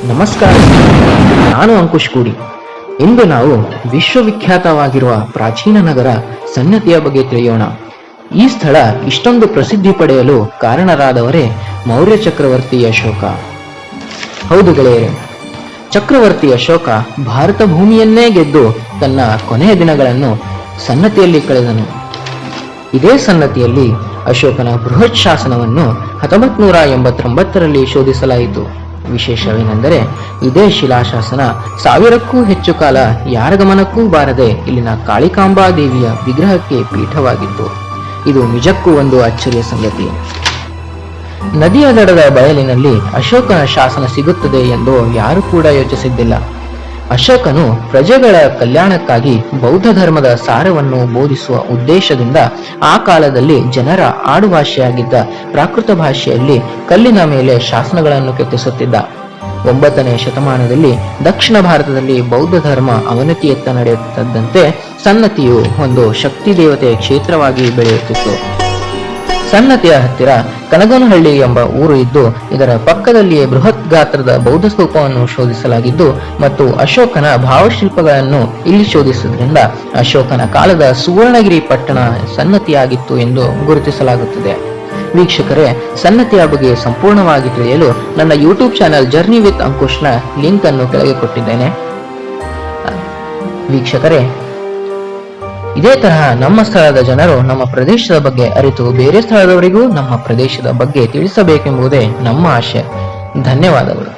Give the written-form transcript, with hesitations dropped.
ನಮಸ್ಕಾರ, ನಾನು ಅಂಕುಶ್ ಕೂಡಿ. ಇಂದು ನಾವು ವಿಶ್ವವಿಖ್ಯಾತವಾಗಿರುವ ಪ್ರಾಚೀನ ನಗರ ಸನ್ನತಿಯ ಬಗ್ಗೆ ತಿಳಿಯೋಣ. ಈ ಸ್ಥಳ ಇಷ್ಟೊಂದು ಪ್ರಸಿದ್ಧಿ ಪಡೆಯಲು ಕಾರಣರಾದವರೇ ಮೌರ್ಯ ಚಕ್ರವರ್ತಿ ಅಶೋಕ. ಹೌದು ಗೆಳೆಯರೆ, ಚಕ್ರವರ್ತಿ ಅಶೋಕ ಭಾರತ ಭೂಮಿಯನ್ನೇ ಗೆದ್ದು ತನ್ನ ಕೊನೆಯ ದಿನಗಳನ್ನು ಸನ್ನತಿಯಲ್ಲಿ ಕಳೆದನು. ಇದೇ ಸನ್ನತಿಯಲ್ಲಿ ಅಶೋಕನ ಬೃಹತ್ ಶಾಸನವನ್ನು 1989ರಲ್ಲಿ ಶೋಧಿಸಲಾಯಿತು. ವಿಶೇಷವೇನೆಂದರೆ ಇದೇ ಶಿಲಾಶಾಸನ 1000ಕ್ಕೂ ಹೆಚ್ಚು ಕಾಲ ಯಾರ ಗಮನಕ್ಕೂ ಬಾರದೆ ಇಲ್ಲಿನ ಕಾಳಿಕಾಂಬಾ ದೇವಿಯ ವಿಗ್ರಹಕ್ಕೆ ಪೀಠವಾಗಿತ್ತು. ಇದು ನಿಜಕ್ಕೂ ಒಂದು ಅಚ್ಚರಿಯ ಸಂಗತಿ. ನದಿಯ ದಡದ ಬಯಲಿನಲ್ಲಿ ಅಶೋಕನ ಶಾಸನ ಸಿಗುತ್ತದೆ ಎಂದು ಯಾರು ಕೂಡ ಯೋಚಿಸಿದ್ದಿಲ್ಲ. ಅಶೋಕನು ಪ್ರಜೆಗಳ ಕಲ್ಯಾಣಕ್ಕಾಗಿ ಬೌದ್ಧ ಧರ್ಮದ ಸಾರವನ್ನು ಬೋಧಿಸುವ ಉದ್ದೇಶದಿಂದ ಆ ಕಾಲದಲ್ಲಿ ಜನರ ಆಡುಭಾಷೆಯಾಗಿದ್ದ ಪ್ರಾಕೃತ ಭಾಷೆಯಲ್ಲಿ ಕಲ್ಲಿನ ಮೇಲೆ ಶಾಸನಗಳನ್ನು ಕೆತ್ತಿಸುತ್ತಿದ್ದ. 9ನೇ ಶತಮಾನದಲ್ಲಿ ದಕ್ಷಿಣ ಭಾರತದಲ್ಲಿ ಬೌದ್ಧ ಧರ್ಮ ಅವನತಿಯತ್ತ ನಡೆಯುತ್ತಿದ್ದಂತೆ ಸನ್ನತಿಯು ಒಂದು ಶಕ್ತಿ ದೇವತೆಯ ಕ್ಷೇತ್ರವಾಗಿ ಬೆಳೆಯುತ್ತಿತ್ತು. ಸನ್ನತಿಯ ಹತ್ತಿರ ಕನಗನಹಳ್ಳಿ ಎಂಬ ಊರು ಇದ್ದು, ಇದರ ಪಕ್ಕದಲ್ಲಿಯೇ ಬೃಹತ್ ಗಾತ್ರದ ಬೌದ್ಧ ಸ್ತೂಪವನ್ನು ಶೋಧಿಸಲಾಗಿದ್ದು ಮತ್ತು ಅಶೋಕನ ಭಾವಶಿಲ್ಪಗಳನ್ನು ಇಲ್ಲಿ ಶೋಧಿಸುವುದರಿಂದ ಅಶೋಕನ ಕಾಲದ ಸುವರ್ಣಗಿರಿ ಪಟ್ಟಣ ಸನ್ನತಿಯಾಗಿತ್ತು ಎಂದು ಗುರುತಿಸಲಾಗುತ್ತದೆ. ವೀಕ್ಷಕರೇ, ಸನ್ನತಿಯ ಬಗ್ಗೆ ಸಂಪೂರ್ಣವಾಗಿ ತಿಳಿಯಲು ನನ್ನ ಯೂಟ್ಯೂಬ್ ಚಾನೆಲ್ ಜರ್ನಿ ವಿತ್ ಅಂಕುಶ್ನ ಲಿಂಕ್ ಅನ್ನು ಕೆಳಗೆ ಕೊಟ್ಟಿದ್ದೇನೆ. ವೀಕ್ಷಕರೇ, ಇದೇ ತರಹ ನಮ್ಮ ಸ್ಥಳದ ಜನರು ನಮ್ಮ ಪ್ರದೇಶದ ಬಗ್ಗೆ ಅರಿತು ಬೇರೆ ಸ್ಥಳದವರಿಗೂ ನಮ್ಮ ಪ್ರದೇಶದ ಬಗ್ಗೆ ತಿಳಿಸಬೇಕೆಂಬುದೇ ನಮ್ಮ ಆಶೆ. ಧನ್ಯವಾದಗಳು.